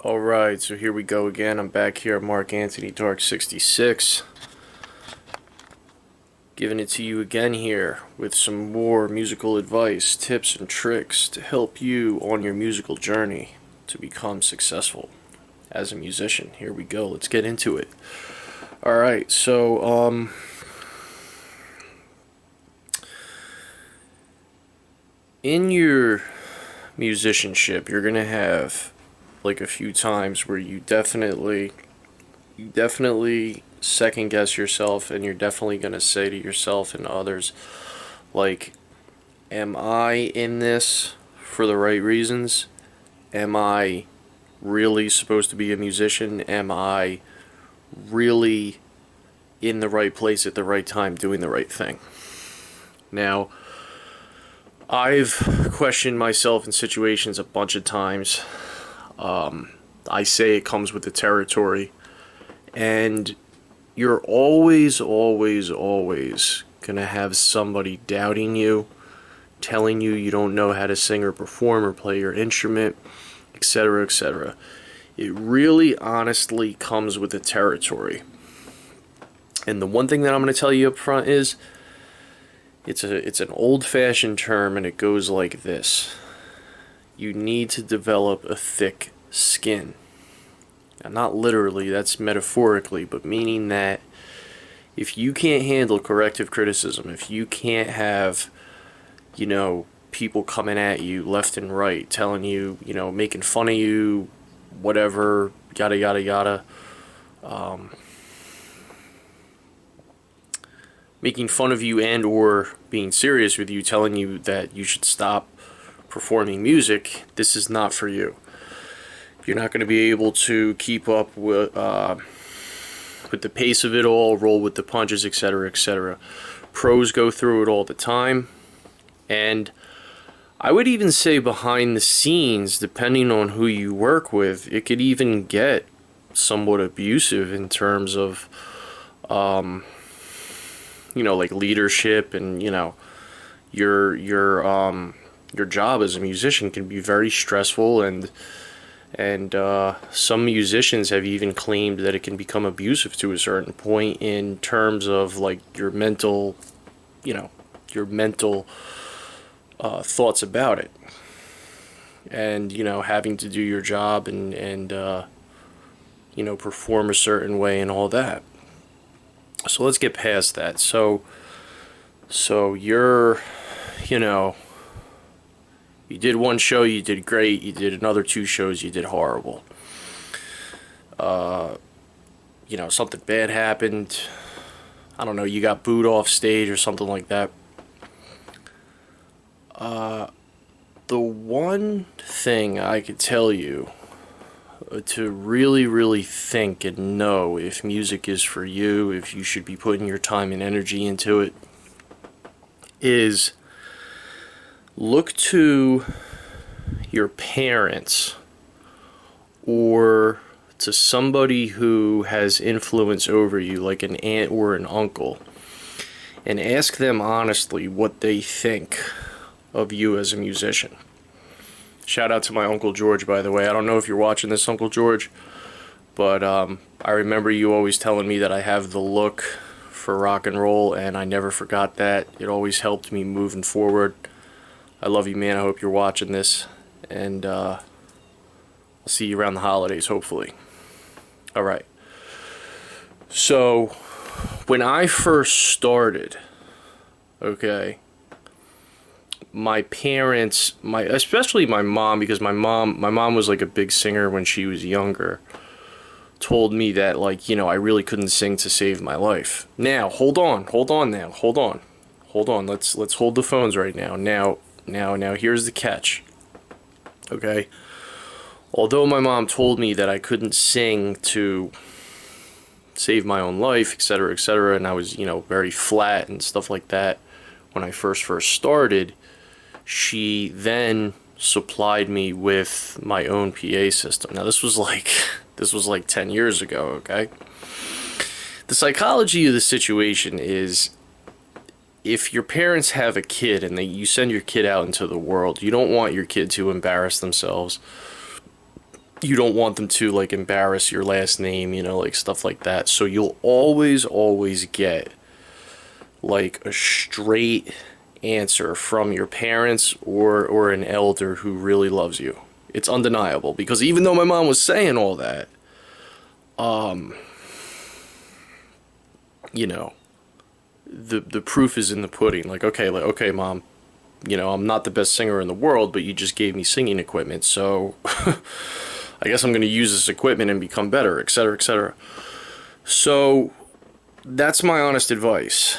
Alright, so here we go again. I'm back here at Mark Anthony Dark 66. Giving it to you again here with some more musical advice, tips, and tricks to help you on your musical journey to become successful as a musician. Here we go. Let's get into it. Alright, so, in your musicianship, you're going to have like a few times where you definitely second guess yourself, and you're definitely going to say to yourself and others, like, am I in this for the right reasons? Am I really supposed to be a musician? Am I really in the right place at the right time doing the right thing? Now, I've questioned myself in situations a bunch of times. I say it comes with the territory, and you're always gonna have somebody doubting you, telling you you don't know how to sing or perform or play your instrument, etc., etc. It really honestly comes with the territory. And the one thing that I'm going to tell you up front is it's an old-fashioned term, and it goes like this. You need to develop a thick skin. Now, not literally, that's metaphorically, but meaning that if you can't handle corrective criticism, if you can't have, people coming at you left and right, telling you, making fun of you, whatever, yada yada yada, making fun of you and or being serious with you, telling you that you should stop performing music, this is not for you. You're not going to be able to keep up with the pace of it all, roll with the punches, etc., etc. Pros go through it all the time, and I would even say behind the scenes, depending on who you work with, it could even get somewhat abusive in terms of, like leadership, and your job as a musician can be very stressful, and some musicians have even claimed that it can become abusive to a certain point in terms of like your mental thoughts about it, and having to do your job and perform a certain way and all that. So let's get past that. So you're you did one show, you did great. You did another 2 shows, you did horrible. Something bad happened. I don't know, you got booed off stage or something like that. The one thing I could tell you to really think and know if music is for you, if you should be putting your time and energy into it, is look to your parents or to somebody who has influence over you, like an aunt or an uncle, and ask them honestly what they think of you as a musician. Shout out to my Uncle George, by the way. I don't know if you're watching this, Uncle George, but I remember you always telling me that I have the look for rock and roll, and I never forgot that. It always helped me moving forward. I love you, man. I hope you're watching this, and I'll see you around the holidays, hopefully. Alright. So, when I first started, okay, my parents, especially my mom, because my mom was like a big singer when she was younger, told me that, like, I really couldn't sing to save my life. Now, hold on, let's hold the phones right now. Now, here's the catch, okay? Although my mom told me that I couldn't sing to save my own life, etc., etc., and I was, very flat and stuff like that when I first started, she then supplied me with my own PA system. Now, this was like 10 years ago, okay? The psychology of the situation is, if your parents have a kid and you send your kid out into the world, you don't want your kid to embarrass themselves you don't want them to like embarrass your last name, you know, like stuff like that. So you'll always get like a straight answer from your parents or an elder who really loves you. It's undeniable, because even though my mom was saying all that, you know, the proof is in the pudding. Like, okay, mom, you know, I'm not the best singer in the world, but you just gave me singing equipment, so I guess I'm going to use this equipment and become better, etc., etc. So that's my honest advice.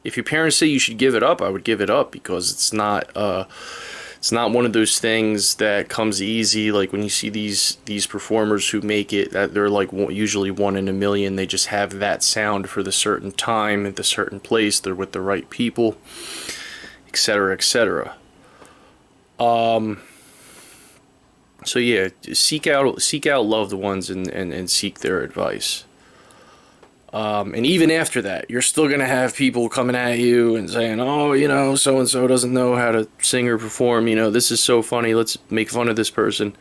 If your parents say you should give it up, I would give it up, because it's not one of those things that comes easy. Like when you see these performers who make it, that they're like usually one in a million. They just have that sound for the certain time at the certain place. They're with the right people, etc., etc. So yeah, seek out loved ones and seek their advice. And even after that, you're still going to have people coming at you and saying, oh, you know, so-and-so doesn't know how to sing or perform. You know, this is so funny. Let's make fun of this person,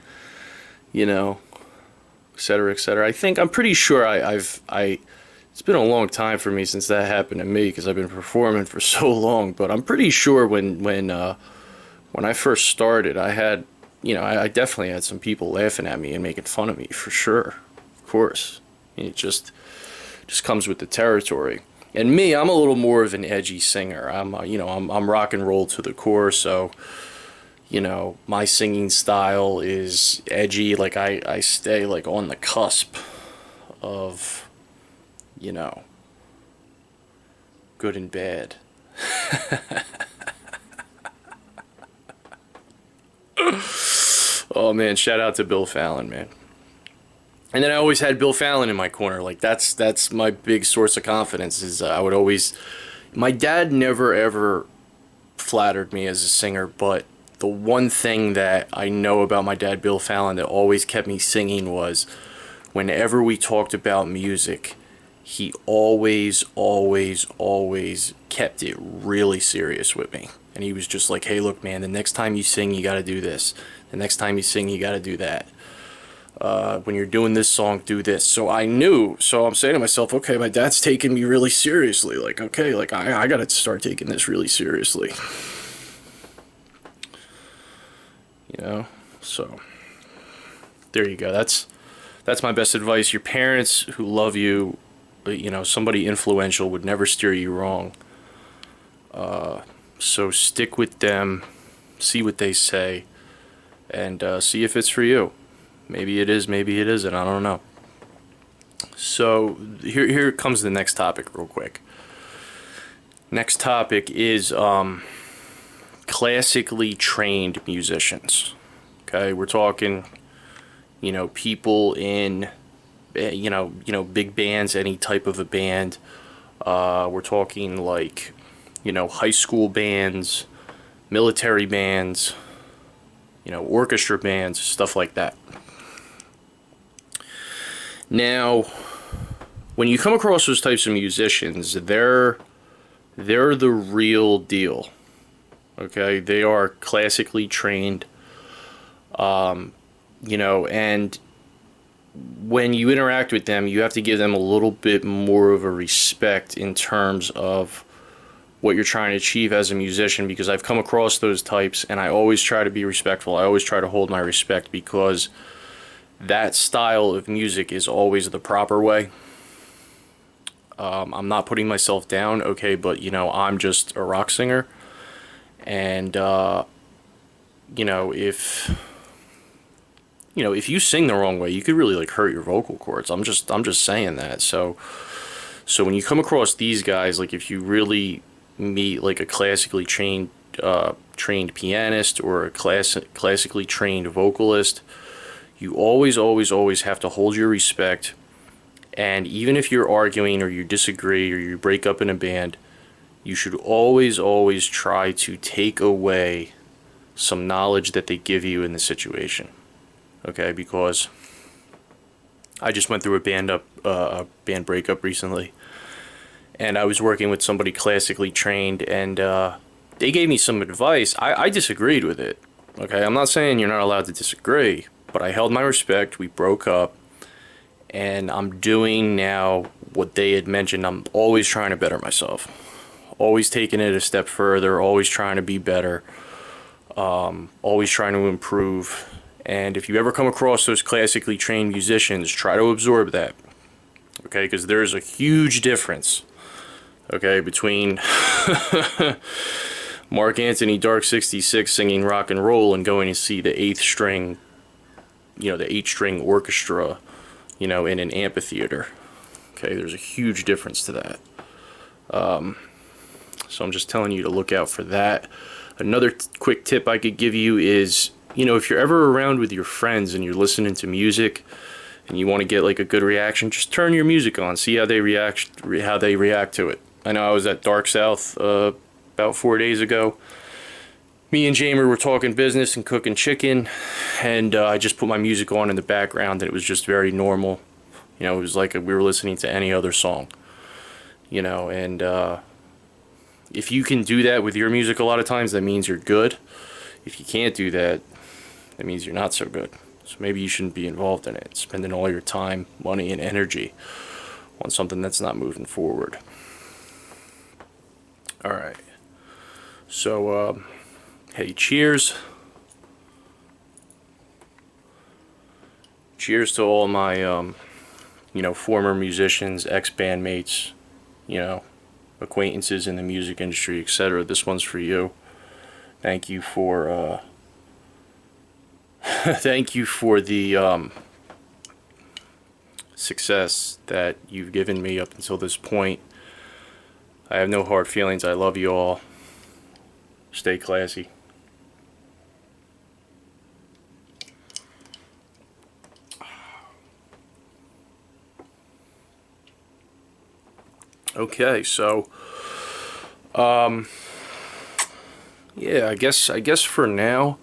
you know, et cetera, et cetera. I'm pretty sure it's been a long time for me since that happened to me, because I've been performing for so long. But I'm pretty sure when I first started, I had, you know, I definitely had some people laughing at me and making fun of me, for sure. Of course. It just comes with the territory. And me, I'm a little more of an edgy singer. I'm rock and roll to the core, so, you know, my singing style is edgy. Like I stay like on the cusp of, you know, good and bad. Oh man, shout out to Bill Fallon, man. And then I always had Bill Fallon in my corner. Like that's my big source of confidence. Is I would always. My dad never ever flattered me as a singer, but the one thing that I know about my dad, Bill Fallon, that always kept me singing was, whenever we talked about music, he always kept it really serious with me. And he was just like, hey, look, man, the next time you sing, you got to do this. The next time you sing, you got to do that. When you're doing this song, do this. So I knew. So I'm saying to myself, okay, my dad's taking me really seriously. Like, okay, like I got to start taking this really seriously. You know? So there you go. That's my best advice. Your parents who love you, you know, somebody influential would never steer you wrong. So stick with them, see what they say, and see if it's for you. Maybe it is, maybe it isn't, I don't know. So here comes the next topic real quick. Next topic is classically trained musicians. Okay, we're talking, you know, people in, you know, big bands, any type of a band. We're talking like, you know, high school bands, military bands, you know, orchestra bands, stuff like that. Now, when you come across those types of musicians, they're the real deal. Okay, they are classically trained. You know, and when you interact with them, you have to give them a little bit more of a respect in terms of what you're trying to achieve as a musician, because I've come across those types and I always try to be respectful. I always try to hold my respect, because that style of music is always the proper way. I'm not putting myself down, okay, but, you know, I'm just a rock singer, and, you know, if you sing the wrong way, you could really, like, hurt your vocal cords. I'm just saying that. So when you come across these guys, like, if you really meet, like, a classically trained pianist or a classically trained vocalist, you always have to hold your respect. And even if you're arguing or you disagree or you break up in a band, you should always try to take away some knowledge that they give you in the situation. Okay, because I just went through a band breakup recently, and I was working with somebody classically trained, and they gave me some advice. I disagreed with it. Okay, I'm not saying you're not allowed to disagree, but I held my respect. We broke up, and I'm doing now what they had mentioned. I'm always trying to better myself, always taking it a step further, always trying to be better, always trying to improve. And if you ever come across those classically trained musicians, try to absorb that, okay? Because there's a huge difference, okay, between Mark Anthony Dark 66 singing rock and roll and going to see the eighth string orchestra, in an amphitheater. Okay, there's a huge difference to that. So I'm just telling you to look out for that. Another quick tip I could give you is, if you're ever around with your friends and you're listening to music and you want to get like a good reaction, just turn your music on, see how they react to it. I know I was at Dark South about 4 days ago. Me and Jamer were talking business and cooking chicken, and I just put my music on in the background, and it was just very normal. It was like we were listening to any other song. And if you can do that with your music a lot of times, that means you're good. If you can't do that, that means you're not so good. So maybe you shouldn't be involved in it, spending all your time, money, and energy on something that's not moving forward. All right. So, hey, cheers. Cheers to all my, former musicians, ex-bandmates, acquaintances in the music industry, etc. This one's for you. Thank you for, thank you for the, success that you've given me up until this point. I have no hard feelings. I love you all. Stay classy. Okay, so yeah, I guess for now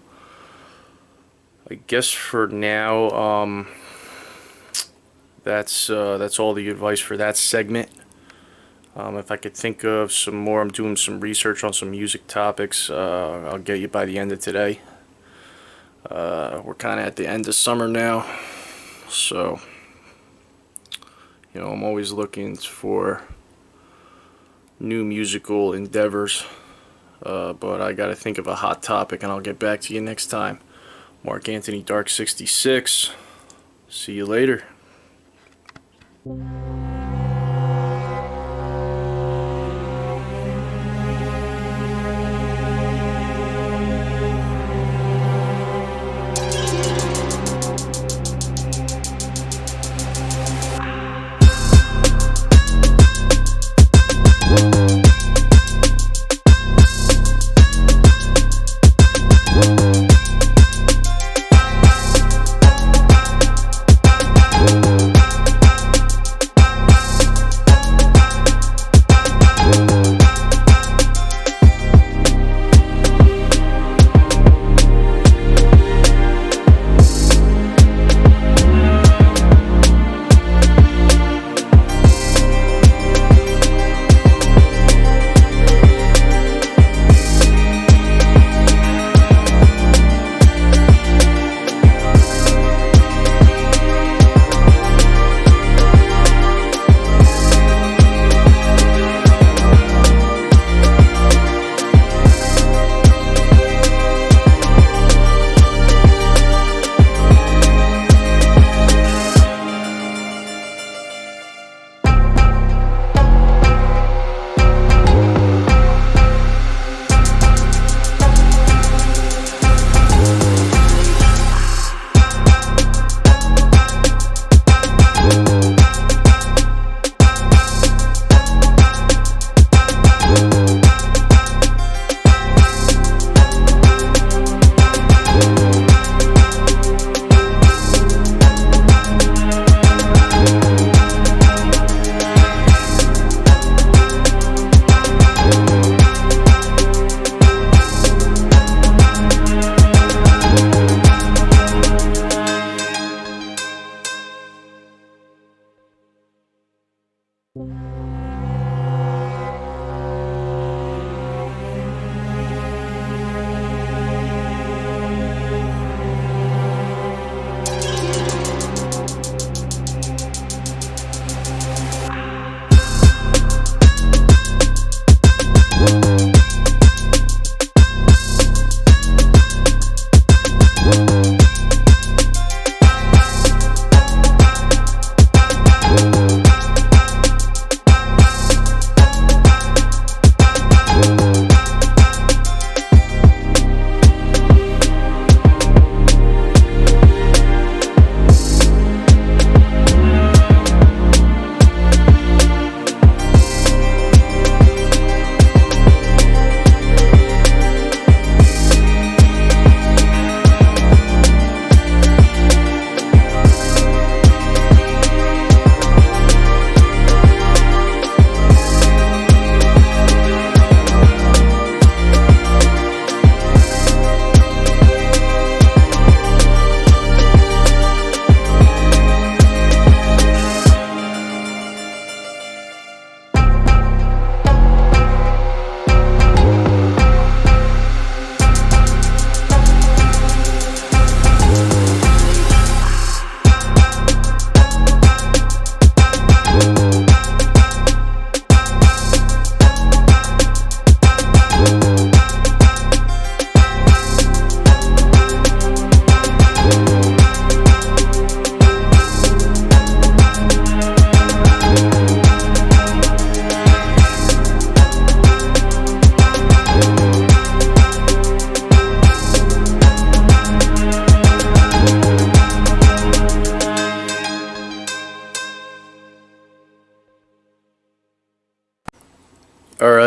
that's all the advice for that segment. If I could think of some more, I'm doing some research on some music topics. I'll get you by the end of today. We're kind of at the end of summer now, so I'm always looking for new musical endeavors, but I gotta think of a hot topic, and I'll get back to you next time. Mark Anthony Dark 66. See you later.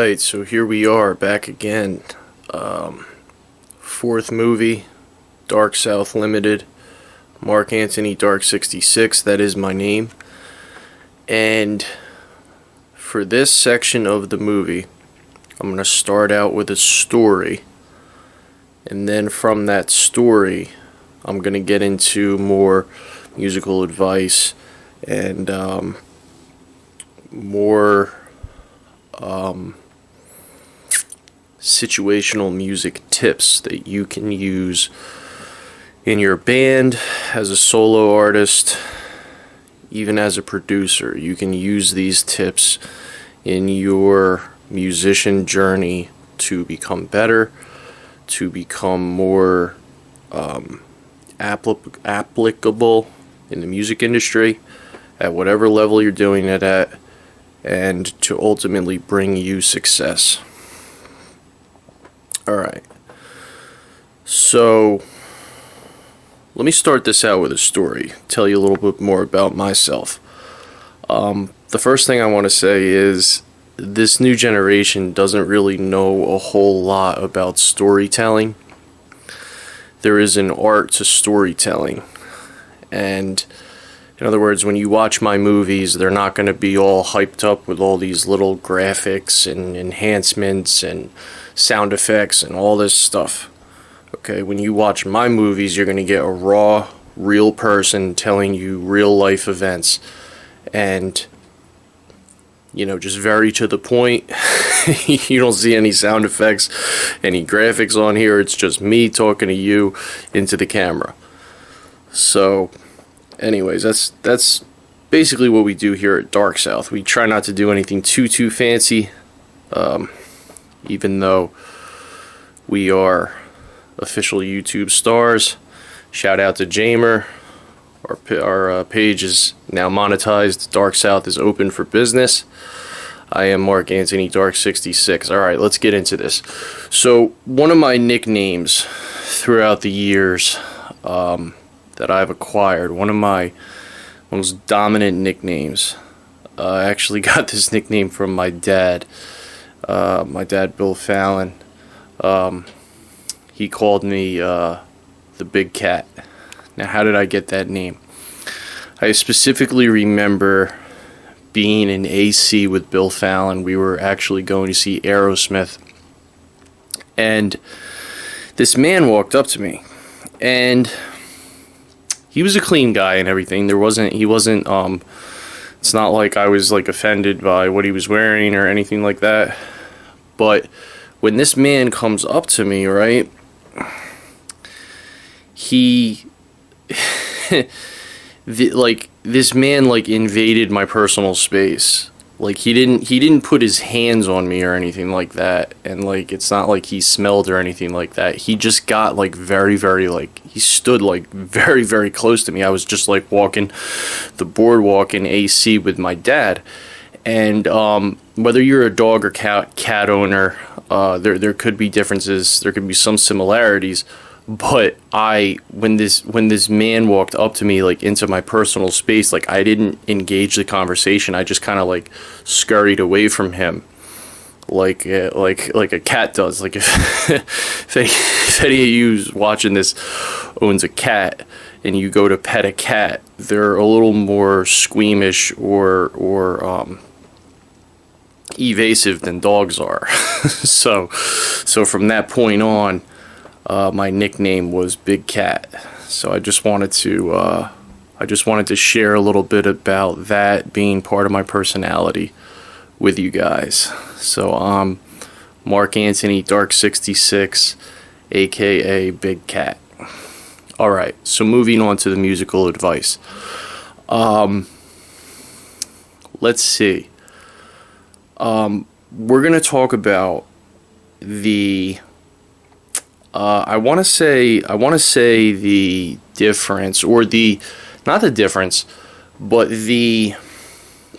Alright, so here we are back again. Fourth movie, Dark South Limited. Mark Anthony Dark 66, that is my name. And for this section of the movie, I'm going to start out with a story. And then from that story, I'm going to get into more musical advice and more situational music tips that you can use in your band, as a solo artist, even as a producer. You can use these tips in your musician journey to become better, to become more applicable in the music industry at whatever level you're doing it at, and to ultimately bring you success. Alright, so let me start this out with a story, tell you a little bit more about myself. The first thing I want to say is this new generation doesn't really know a whole lot about storytelling. There is an art to storytelling, and in other words, when you watch my movies, they're not going to be all hyped up with all these little graphics and enhancements and sound effects and all this stuff. Okay, when you watch my movies, you're going to get a raw, real person telling you real life events, and just very to the point. You don't see any sound effects, any graphics on here. It's just me talking to you into the camera. So anyways, that's basically what we do here at Dark South. We try not to do anything too fancy, even though we are official YouTube stars. Shout out to Jamer. Our page is now monetized. Dark South is open for business. I am Mark Anthony Dark 66. Alright, let's get into this. So one of my nicknames throughout the years that I've acquired, one of my most dominant nicknames, I actually got this nickname from my dad. My dad, Bill Fallon. He called me the Big Cat. Now, how did I get that name? I specifically remember being in AC with Bill Fallon. We were actually going to see Aerosmith, and this man walked up to me, and he was a clean guy and everything. He wasn't it's not like I was like offended by what he was wearing or anything like that. But when this man comes up to me, right, he this man invaded my personal space. Like he didn't put his hands on me or anything like that, and it's not like he smelled or anything like that. He just got very he stood very, very close to me. I was just walking the boardwalk in AC with my dad, and whether you're a dog or cat owner, there could be differences. There could be some similarities. But when this man walked up to me into my personal space, I didn't engage the conversation. I just kind of scurried away from him, like a cat does. If any of you watching this owns a cat and you go to pet a cat, they're a little more squeamish or evasive than dogs are. So from that point on, my nickname was Big Cat. So I just wanted to share a little bit about that being part of my personality with you guys. So I'm Mark Anthony Dark 66, aka Big Cat. Alright, so moving on to the musical advice. Let's see. We're gonna talk about the I want to say the difference, or not the difference, but the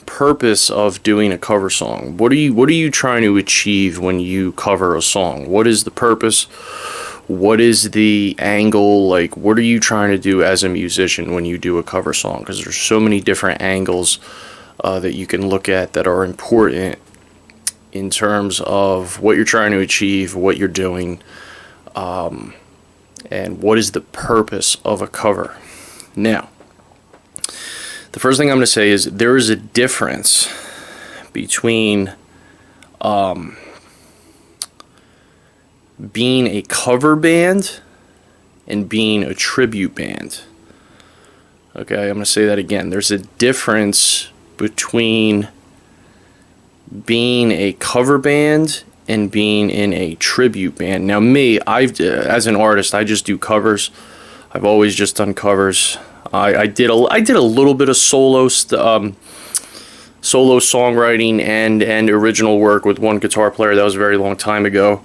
purpose of doing a cover song. What are you trying to achieve when you cover a song? What is the purpose? What is the angle? What are you trying to do as a musician when you do a cover song? Because there's so many different angles that you can look at that are important in terms of what you're trying to achieve, what you're doing, and what is the purpose of a cover. Now, the first thing I'm going to say is there is a difference between being a cover band and being a tribute band. Okay, I'm going to say that again. There's a difference between being a cover band and being in a tribute band. Now me, as an artist, I just do covers. I've always just done covers. I did a little bit of solo songwriting and original work with one guitar player. That was a very long time ago.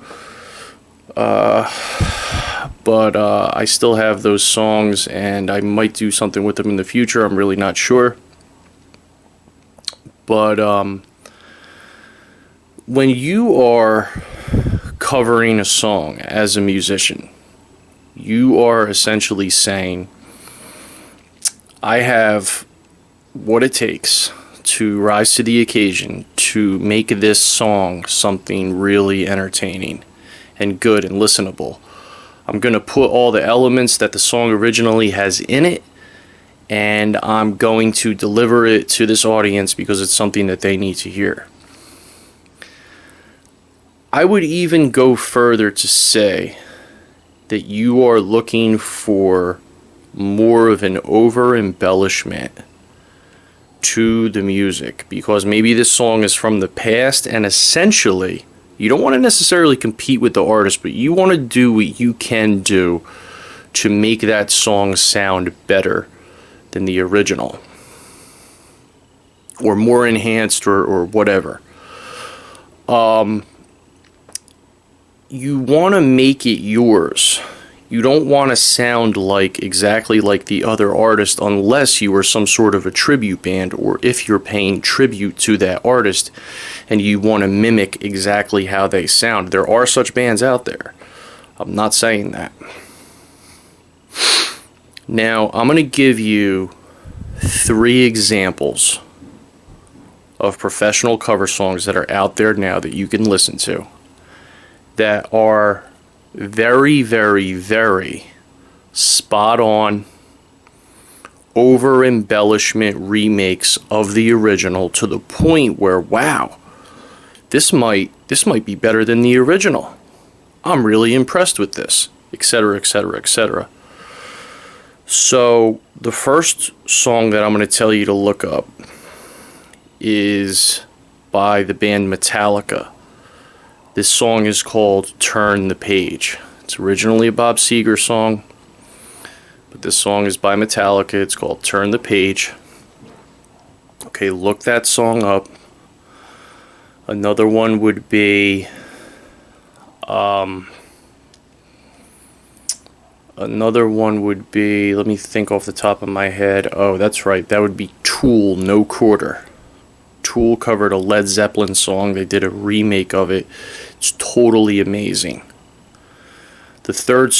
But I still have those songs, and I might do something with them in the future. I'm really not sure. But when you are covering a song as a musician, you are essentially saying, I have what it takes to rise to the occasion to make this song something really entertaining and good and listenable. I'm going to put all the elements that the song originally has in it, and I'm going to deliver it to this audience because it's something that they need to hear. I would even go further to say that you are looking for more of an over-embellishment to the music, because maybe this song is from the past, and essentially you don't want to necessarily compete with the artist, but you want to do what you can do to make that song sound better than the original, or more enhanced, or whatever. You want to make it yours. You don't want to sound exactly like the other artist unless you are some sort of a tribute band, or if you're paying tribute to that artist and you want to mimic exactly how they sound. There are such bands out there. I'm not saying that. Now, I'm going to give you 3 examples of professional cover songs that are out there now that you can listen to, that are very, very, very spot on over embellishment remakes of the original, to the point where, wow, this might be better than the original. I'm really impressed with this, etc., etc., etc. So the first song that I'm going to tell you to look up is by the band Metallica. This song is called Turn the Page. It's originally a Bob Seger song, but this song is by Metallica. It's called Turn the Page. Okay, look that song up. Another one would be let me think off the top of my head. Oh, that's right. That would be Tool, No Quarter. Tool covered a Led Zeppelin song. They did a remake of it. It's totally amazing. The third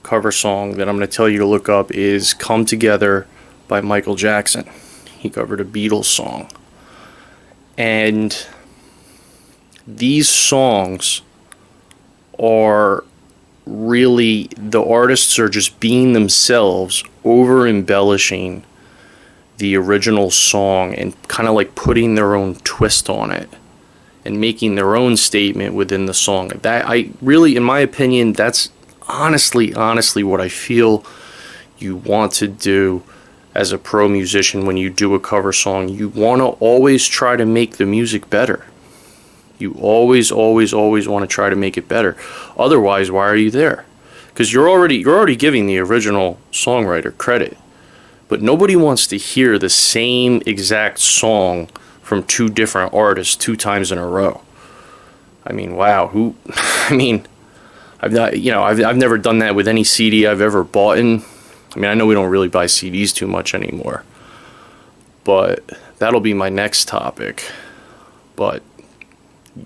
cover song that I'm going to tell you to look up is Come Together by Michael Jackson. He covered a Beatles song. And these songs are really, the artists are just being themselves, over embellishing the original song and kind of like putting their own twist on it and making their own statement within the song. That, I really, in my opinion, that's honestly what I feel you want to do as a pro musician. When you do a cover song, you want to always try to make the music better. You always want to try to make it better. Otherwise, why are you there? Because you're already giving the original songwriter credit. But nobody wants to hear the same exact song from 2 different artists 2 times in a row. I mean, wow. I've never done that with any CD I've ever bought in. I mean, I know we don't really buy CDs too much anymore, but that'll be my next topic. But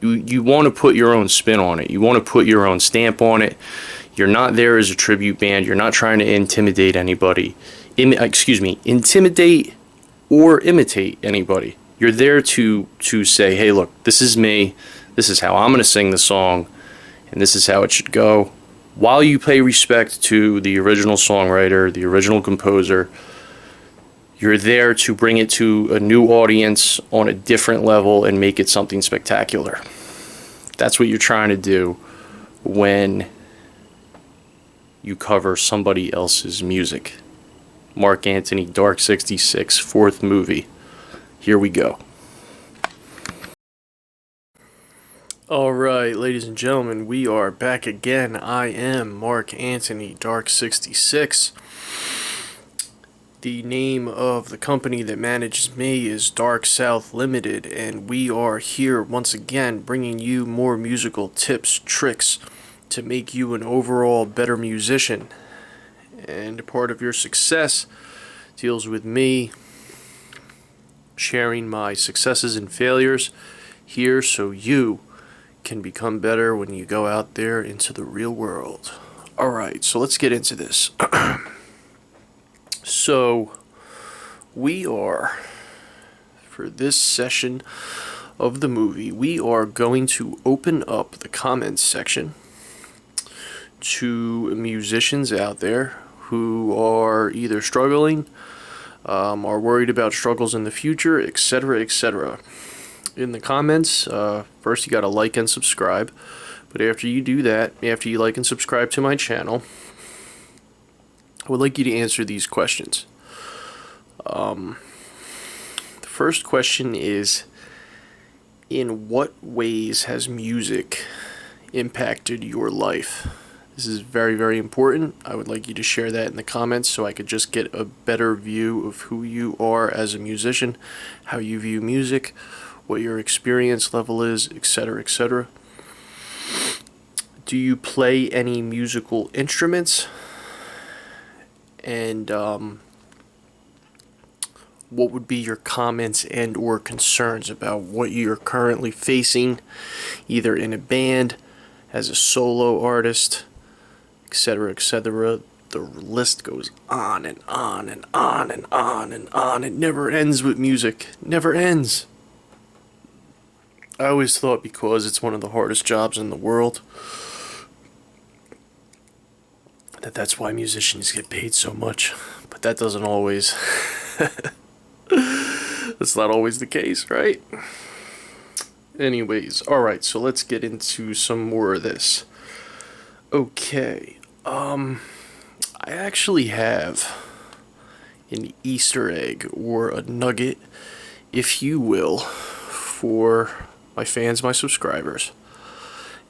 you want to put your own spin on it. You want to put your own stamp on it. You're not there as a tribute band. You're not trying to intimidate anybody. Intimidate or imitate anybody. You're there to say, hey, look, this is me. This is how I'm going to sing the song, and this is how it should go. While you pay respect to the original songwriter, the original composer, you're there to bring it to a new audience on a different level and make it something spectacular. That's what you're trying to do when you cover somebody else's music. Mark Anthony, Dark 66, fourth movie. Here we go. Alright, ladies and gentlemen, we are back again. I am Mark Anthony, Dark 66. The name of the company that manages me is Dark South Limited, and we are here once again bringing you more musical tips, tricks to make you an overall better musician. And part of your success deals with me sharing my successes and failures here so you can become better when you go out there into the real world. Alright, so let's get into this. So, we are, for this session of the movie, we are going to open up the comments section to musicians out there who are either struggling, are worried about struggles in the future, etc., etc. In the comments, first you gotta like and subscribe, but after you do that, after you like and subscribe to my channel, I would like you to answer these questions. The first question is, in what ways has music impacted your life? This is very, very important. I would like you to share that in the comments so I could just get a better view of who you are as a musician, how you view music, what your experience level is, etc., etc. Do you play any musical instruments? And what would be your comments and or concerns about what you're currently facing, either in a band, as a solo artist, etc., etc. The list goes on and on and on and on and on. It never ends with music. Never ends. I always thought because it's one of the hardest jobs in the world that's why musicians get paid so much, but that doesn't always that's not always the case, right? Anyways, alright, so let's get into some more of this. Okay, I actually have an Easter egg, or a nugget, if you will, for my fans, my subscribers.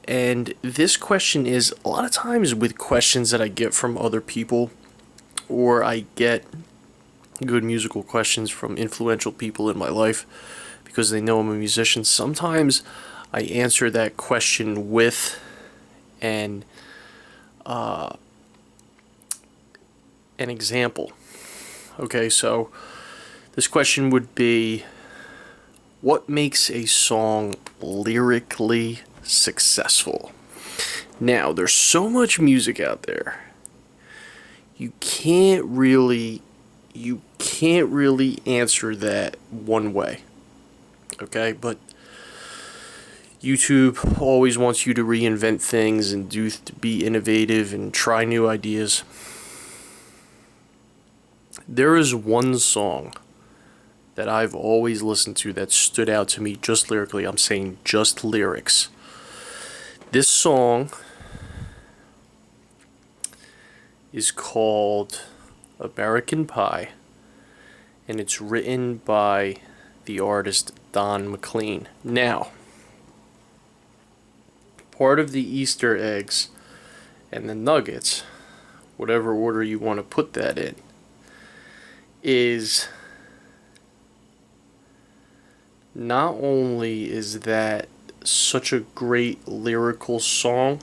And this question is, a lot of times with questions that I get from other people, or I get good musical questions from influential people in my life because they know I'm a musician, sometimes I answer that question with an example. Okay, so this question would be, what makes a song lyrically successful? Now, there's so much music out there. You can't really answer that one way. Okay, but YouTube always wants you to reinvent things and be innovative and try new ideas. There is one song that I've always listened to that stood out to me just lyrically. I'm saying just lyrics. This song is called American Pie, and it's written by the artist Don McLean. Now, part of the Easter eggs and the nuggets, whatever order you want to put that in, is not only is that such a great lyrical song,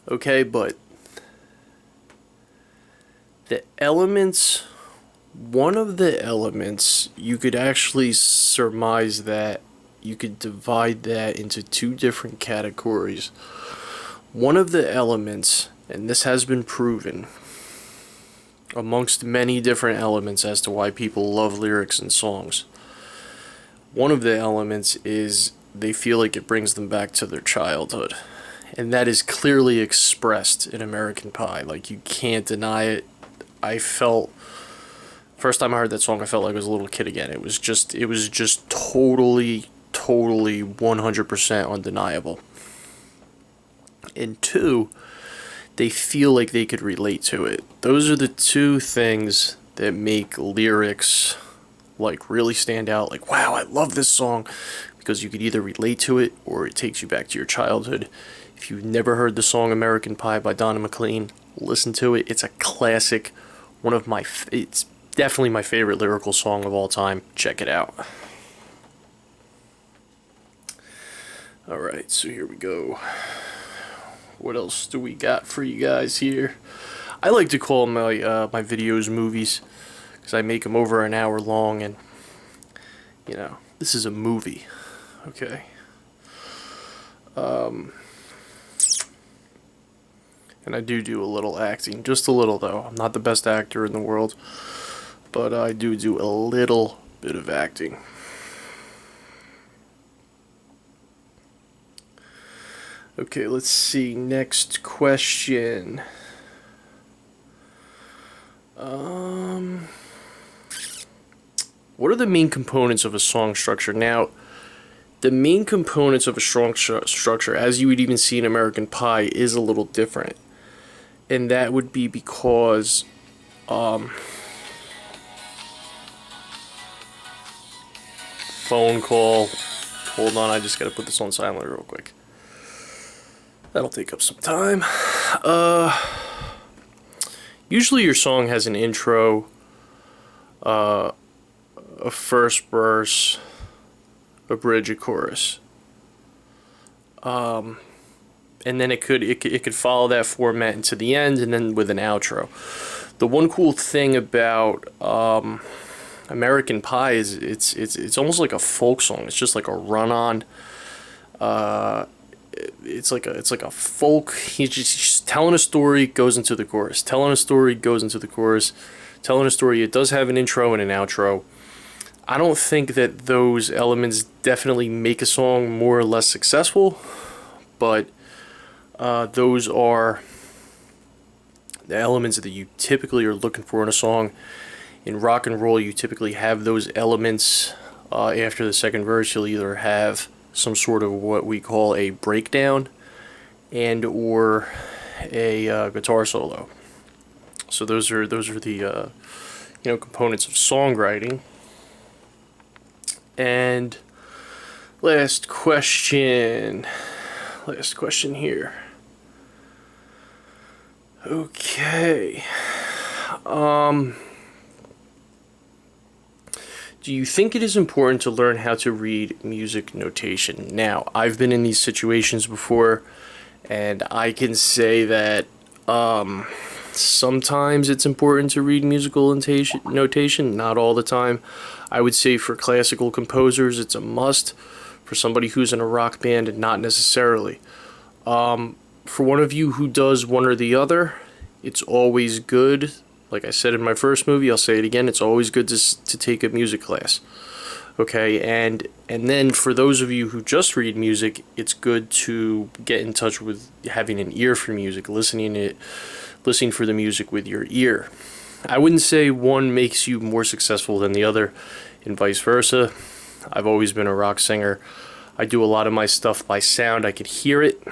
okay, but the elements, one of the elements, you could actually surmise that you could divide that into two different categories. One of the elements, and this has been proven, amongst many different elements as to why people love lyrics in songs. One of the elements is they feel like it brings them back to their childhood. And that is clearly expressed in American Pie. Like, you can't deny it. I felt, first time I heard that song, I felt like I was a little kid again. It was just totally 100% undeniable. And two, they feel like they could relate to it. Those are the two things that make lyrics like really stand out. Like, wow, I love this song, because you could either relate to it or it takes you back to your childhood. If you've never heard the song American Pie by Donna McLean, listen to it. It's a classic. It's definitely my favorite lyrical song of all time. Check it out. Alright, so here we go. What else do we got for you guys here? I like to call my my videos movies, because I make them over an hour long, and, you know, this is a movie. Okay. And I do a little acting. Just a little, though. I'm not the best actor in the world, but I do a little bit of acting. Okay, let's see. Next question. What are the main components of a song structure? Now, the main components of a song structure, as you would even see in American Pie, is a little different. And that would be because phone call. Hold on, I just gotta put this on silent real quick. That'll take up some time. Usually your song has an intro, a first verse, a bridge, a chorus. And then it could follow that format into the end, and then with an outro. The one cool thing about American Pie is it's almost like a folk song. It's just like a run-on. It's like a folk. He's just telling a story, goes into the chorus. Telling a story, goes into the chorus. Telling a story. It does have an intro and an outro. I don't think that those elements definitely make a song more or less successful, but those are the elements that you typically are looking for in a song. In rock and roll, you typically have those elements. After the second verse, you'll either have some sort of what we call a breakdown and or a guitar solo. So those are the components of songwriting. And last question here. Okay. Do you think it is important to learn how to read music notation? Now, I've been in these situations before, and I can say that sometimes it's important to read musical notation, not all the time. I would say for classical composers, it's a must. For somebody who's in a rock band, not necessarily. For one of you who does one or the other, it's always good. Like I said in my first movie, I'll say it again, it's always good to take a music class. Okay, and then for those of you who just read music, it's good to get in touch with having an ear for music, listening for the music with your ear. I wouldn't say one makes you more successful than the other, and vice versa. I've always been a rock singer. I do a lot of my stuff by sound. I could hear it.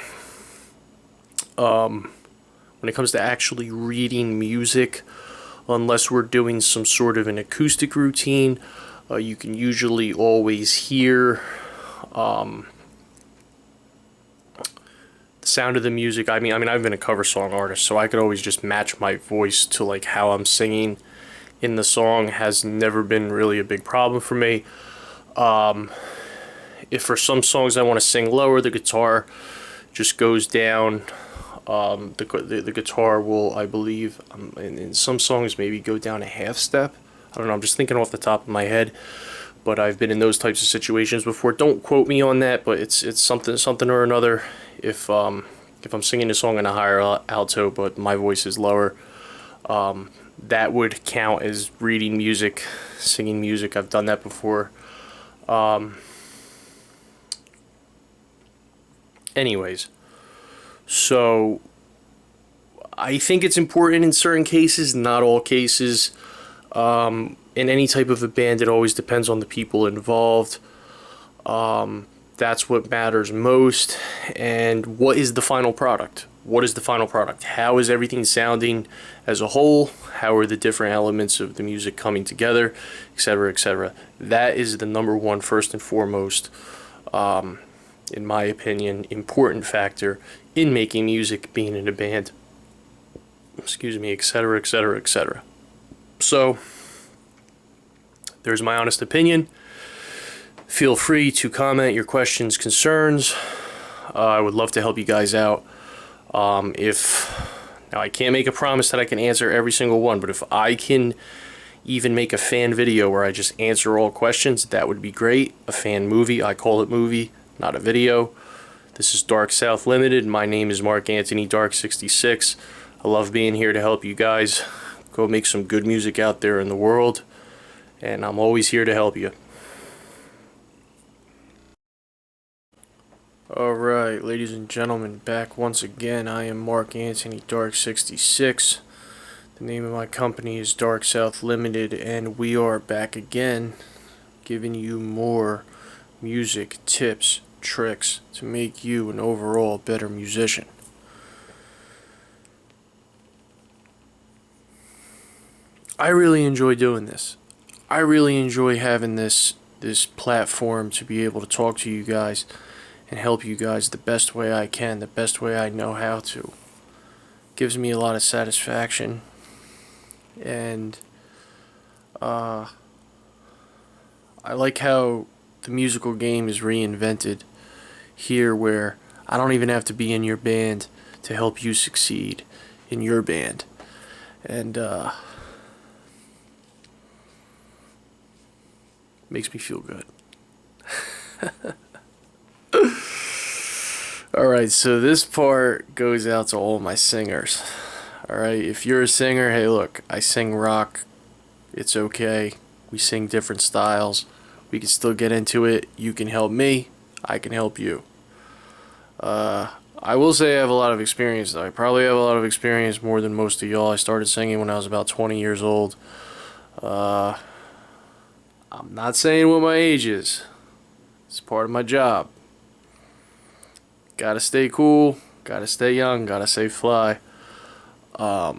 When it comes to actually reading music, unless we're doing some sort of an acoustic routine, you can usually always hear the sound of the music. I mean, I've been a cover song artist, so I could always just match my voice to like how I'm singing in the song. Has never been really a big problem for me. If for some songs I want to sing lower, the guitar just goes down. The guitar will, I believe, in some songs maybe go down a half step. I don't know, I'm just thinking off the top of my head, but I've been in those types of situations before. Don't quote me on that, but it's something or another. If I'm singing a song in a higher alto but my voice is lower, That would count as reading music, singing music. I've done that before. Anyways, so I think it's important in certain cases, not all cases. In any type of a band, it always depends on the people involved. That's what matters most. And what is the final product? What is the final product? How is everything sounding as a whole? How are the different elements of the music coming together, etc., etc.? That is the number one, first and foremost, in my opinion, important factor in making music, being in a band, excuse me, etc., etc., etc. So, there's my honest opinion. Feel free to comment your questions, concerns. I would love to help you guys out. Now I can't make a promise that I can answer every single one, but if I can even make a fan video where I just answer all questions, that would be great. A fan movie, I call it movie, not a video. This is Dark South Limited. My name is Mark Anthony Dark 66. I love being here to help you guys go make some good music out there in the world, and I'm always here to help you. Alright, ladies and gentlemen, back once again. I am Mark Anthony Dark 66. The name of my company is Dark South Limited, and we are back again giving you more music tips, tricks to make you an overall better musician. I really enjoy doing this. I really enjoy having this platform to be able to talk to you guys and help you guys the best way I can, the best way I know how to. Gives me a lot of satisfaction, and I like how the musical game is reinvented here, where I don't even have to be in your band to help you succeed in your band. And makes me feel good. Alright, so this part goes out to all my singers. Alright, if you're a singer, hey look, I sing rock. It's okay. We sing different styles. We can still get into it. You can help me. I can help you. I will say I have a lot of experience, though. I probably have a lot of experience, more than most of y'all. I started singing when I was about 20 years old. I'm not saying what my age is. It's part of my job. Gotta stay cool, gotta stay young, gotta stay fly. I'll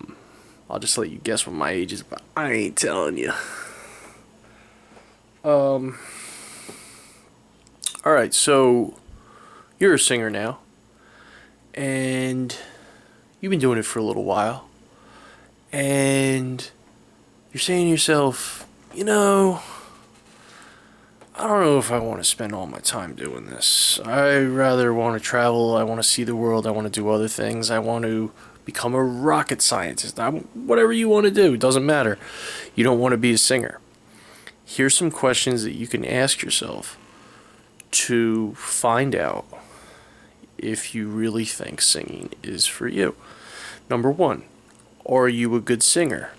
just let you guess what my age is, but I ain't telling you. Alright, so you're a singer now, and you've been doing it for a little while, and you're saying to yourself, you know, I don't know if I want to spend all my time doing this. I rather want to travel, I want to see the world, I want to do other things, I want to become a rocket scientist. Whatever you want to do, it doesn't matter. You don't want to be a singer. Here's some questions that you can ask yourself to find out if you really think singing is for you. Number one, are you a good singer?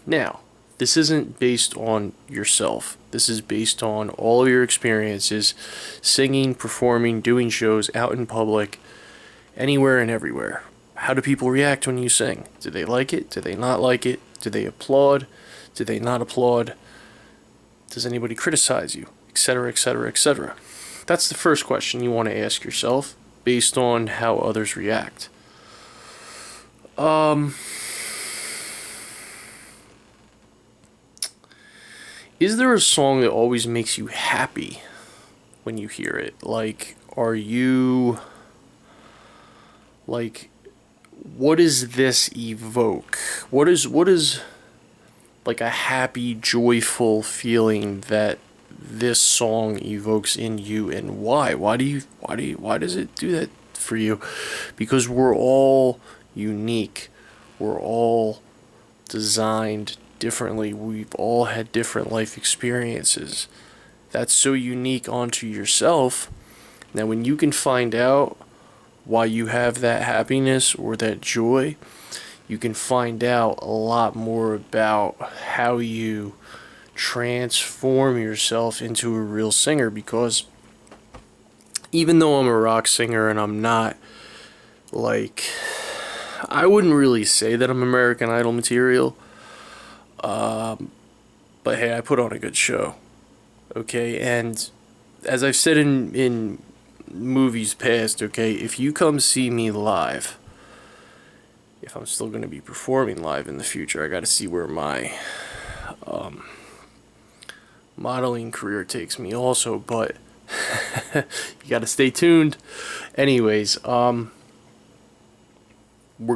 Now, this isn't based on yourself. This is based on all of your experiences singing, performing, doing shows out in public, anywhere and everywhere. How do people react when you sing? Do they like it? Do they not like it? Do they applaud? Do they not applaud? Does anybody criticize you? Etc., etc., etc. That's the first question you want to ask yourself based on how others react. Is there a song that always makes you happy when you hear it? Like, are you, like, what does this evoke? What is like a happy, joyful feeling that this song evokes in you, and why? Why does it do that for you? Because we're all unique. We're all designed differently. We've all had different life experiences. That's so unique onto yourself. Now, when you can find out why you have that happiness or that joy, you can find out a lot more about how you transform yourself into a real singer. Because even though I'm a rock singer and I'm not, like, I wouldn't really say that I'm American Idol material, but hey, I put on a good show, okay? And as I've said in movies past, okay, if you come see me live, if I'm still going to be performing live in the future, I got to see where my modeling career takes me also, but you got to stay tuned. Anyways, we're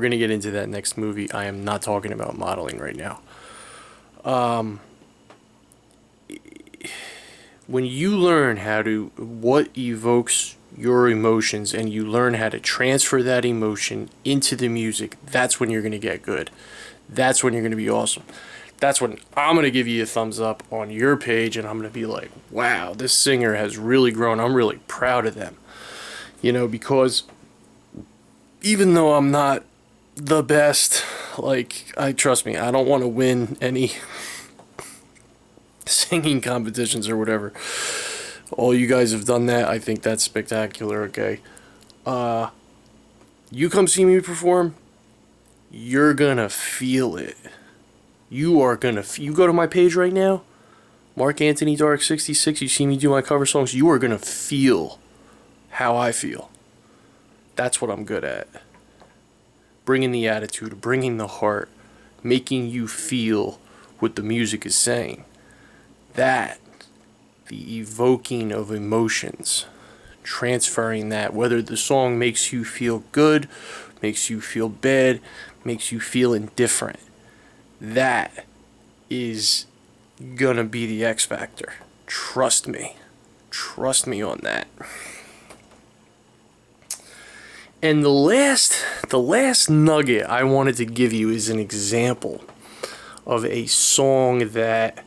going to get into that next movie. I am not talking about modeling right now. When you learn what evokes your emotions, and you learn how to transfer that emotion into the music, that's when you're going to get good. That's when you're going to be awesome. That's when I'm going to give you a thumbs up on your page, and I'm going to be like, wow, this singer has really grown. I'm really proud of them. You know, because even though I'm not the best, like, trust me, I don't want to win any singing competitions or whatever. All you guys have done that. I think that's spectacular, okay? You come see me perform, you're gonna feel it. You are gonna, you go to my page right now, Mark Anthony Dark 66, you see me do my cover songs, you are gonna feel how I feel. That's what I'm good at. Bringing the attitude, bringing the heart, making you feel what the music is saying. That, the evoking of emotions, transferring that, whether the song makes you feel good, makes you feel bad, makes you feel indifferent, that is gonna be the X factor. Trust me on that. And the last nugget I wanted to give you is an example of a song that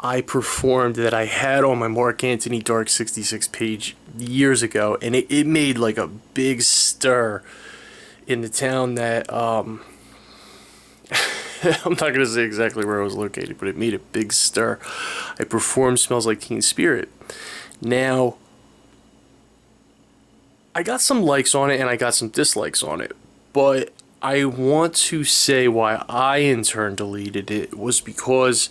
I performed, that I had on my Mark Anthony Dark 66 page years ago, and it made like a big stir in the town that I'm not going to say exactly where I was located, but it made a big stir. I performed Smells Like Teen Spirit. Now, I got some likes on it and I got some dislikes on it, but I want to say why I in turn deleted it was because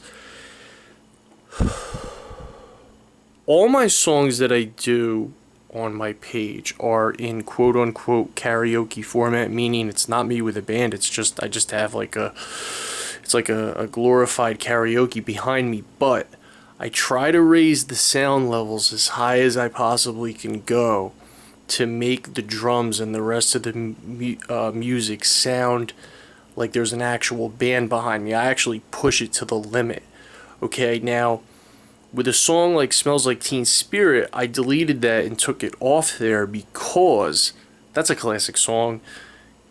all my songs that I do on my page are in quote unquote karaoke format, meaning it's not me with a band, it's just, I just have like it's like a glorified karaoke behind me, but I try to raise the sound levels as high as I possibly can go to make the drums and the rest of the music sound like there's an actual band behind me. I actually push it to the limit. Okay, now with a song like Smells Like Teen Spirit, I deleted that and took it off there because that's a classic song.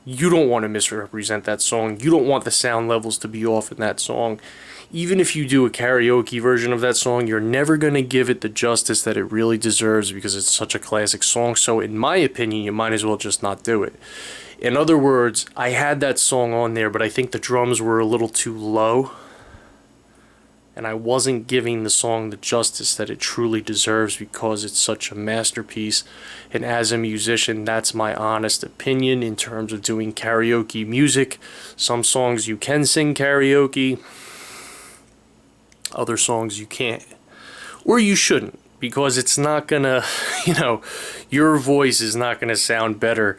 You don't want to misrepresent that song. You don't want the sound levels to be off in that song. Even if you do a karaoke version of that song, you're never going to give it the justice that it really deserves because it's such a classic song. So in my opinion, you might as well just not do it. In other words, I had that song on there, but I think the drums were a little too low, and I wasn't giving the song the justice that it truly deserves because it's such a masterpiece. And as a musician, that's my honest opinion in terms of doing karaoke music. Some songs you can sing karaoke, other songs you can't. Or you shouldn't, because it's not gonna, you know, your voice is not gonna sound better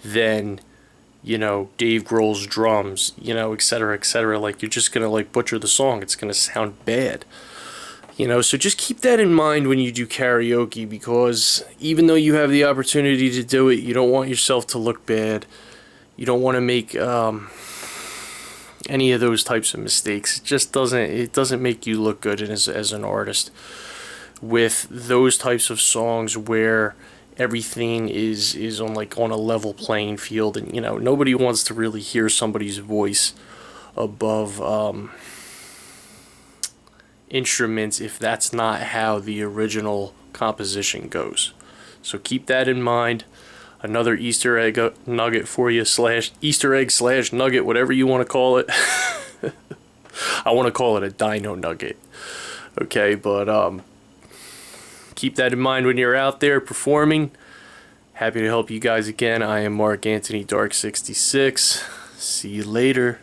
than, you know, Dave Grohl's drums, you know, etc., etc. Like, you're just gonna, like, butcher the song. It's gonna sound bad. You know, so just keep that in mind when you do karaoke, because even though you have the opportunity to do it, you don't want yourself to look bad. You don't want to make any of those types of mistakes. It just doesn't make you look good as an artist with those types of songs where everything is on a level playing field, and you know, nobody wants to really hear somebody's voice above instruments if that's not how the original composition goes. So keep that in mind. another Easter egg nugget for you, slash Easter egg slash nugget, whatever you want to call it. I want to call it a dino nugget. Okay, but keep that in mind when you're out there performing. Happy to help you guys again. I am Mark Anthony Dark 66. See you later.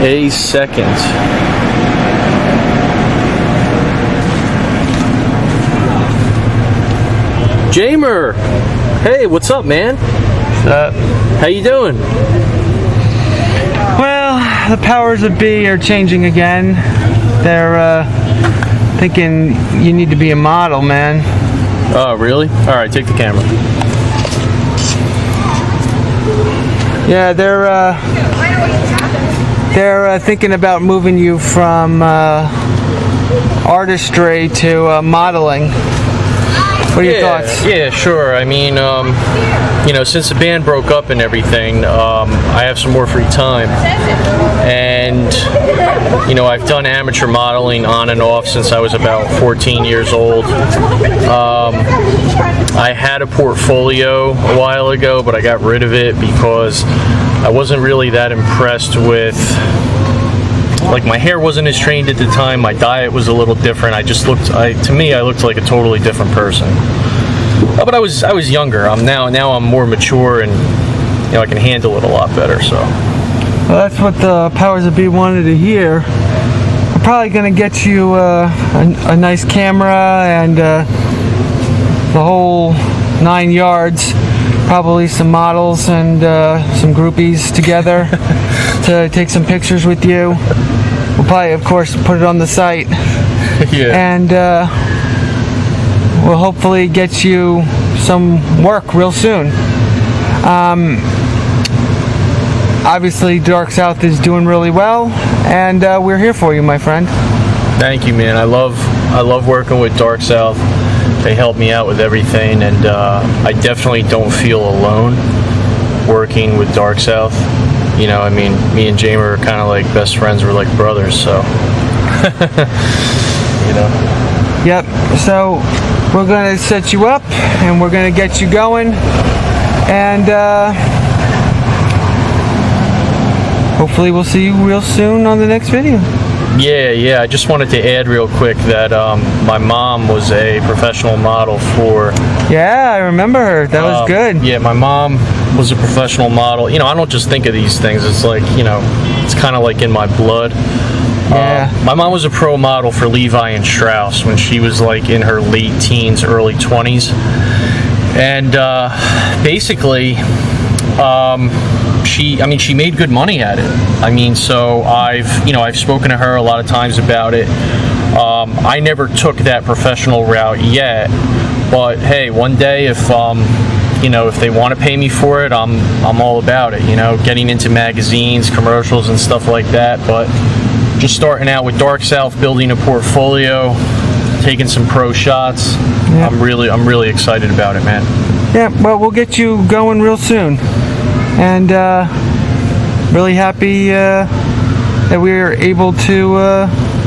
a second. Jamer! Hey, what's up, man? What's up? How you doing? Well, the powers that be are changing again. They're thinking you need to be a model, man. Oh, really? Alright, take the camera. Yeah, they're thinking about moving you from artistry to modeling. What are your thoughts? Yeah, sure. I mean, you know, since the band broke up and everything, I have some more free time. And, you know, I've done amateur modeling on and off since I was about 14 years old. I had a portfolio a while ago, but I got rid of it because I wasn't really that impressed with... Like, my hair wasn't as trained at the time, my diet was a little different. I just looked, to me, I looked like a totally different person. But I was younger. Now I'm more mature and, you know, I can handle it a lot better, so. Well, that's what the powers that be wanted to hear. We're probably going to get you a nice camera and the whole 9 yards. Probably some models and some groupies together to take some pictures with you. We'll probably, of course, put it on the site. Yeah. And we'll hopefully get you some work real soon. Obviously, Dark South is doing really well, and we're here for you, my friend. Thank you, man. I love working with Dark South. They help me out with everything, and I definitely don't feel alone working with Dark South. You know, I mean, me and Jamer are kind of like best friends. We're like brothers, so. You know. Yep. So we're gonna set you up, and we're gonna get you going, and hopefully we'll see you real soon on the next video. Yeah. I just wanted to add real quick that my mom was a professional model for... Yeah, I remember her. That was good. Yeah, my mom was a professional model. You know, I don't just think of these things. It's like, you know, it's kind of like in my blood. Yeah. My mom was a pro model for Levi and Strauss when she was like in her late teens, early 20s. And basically... she made good money at it. I mean, so I've spoken to her a lot of times about it. I never took that professional route yet, but hey, one day if you know, if they want to pay me for it, I'm all about it. You know, getting into magazines, commercials, and stuff like that. But just starting out with Dark South, building a portfolio, taking some pro shots. Yeah. I'm really excited about it, man. Yeah. Well, we'll get you going real soon. And really happy that we were able to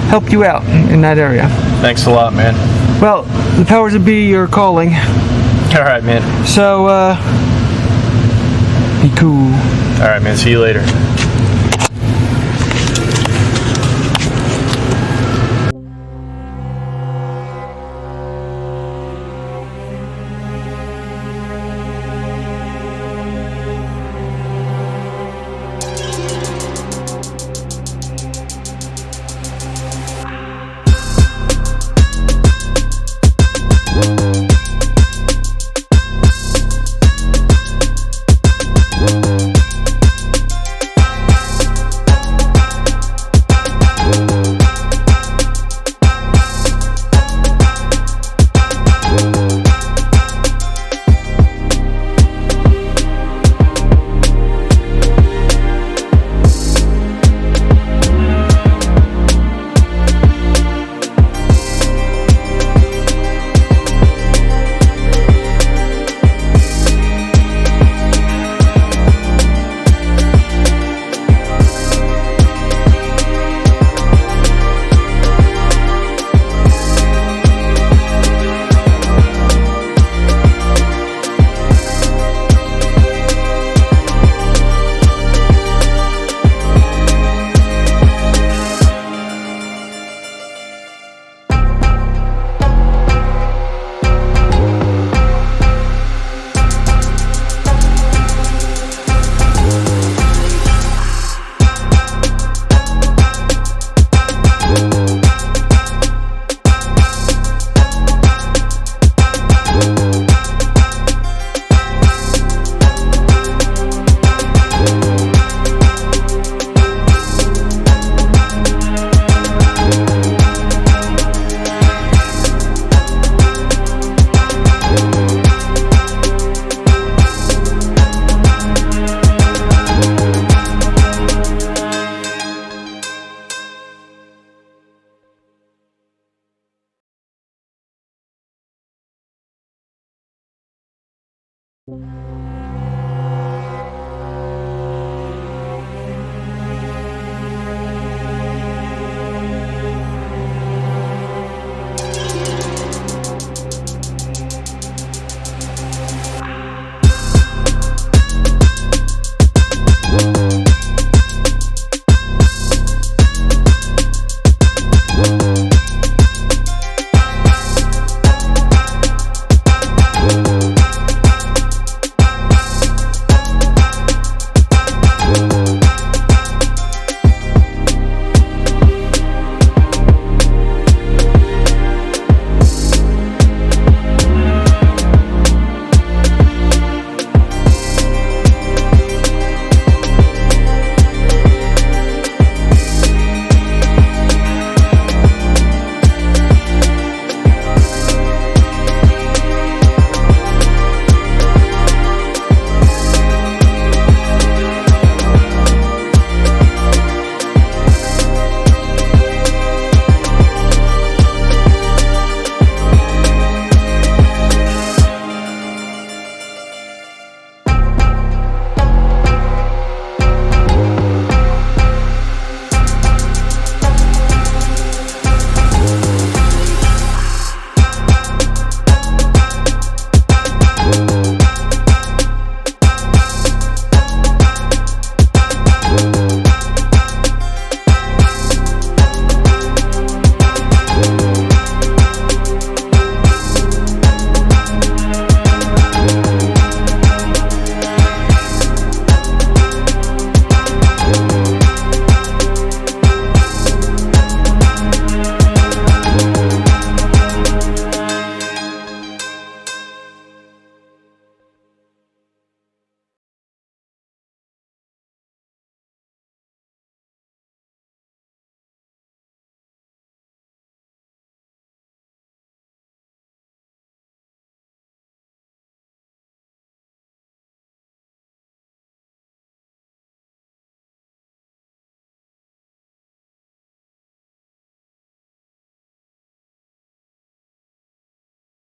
help you out in that area. Thanks a lot, man. Well, the powers that be are calling. All right, man. So, be cool. All right, man. See you later.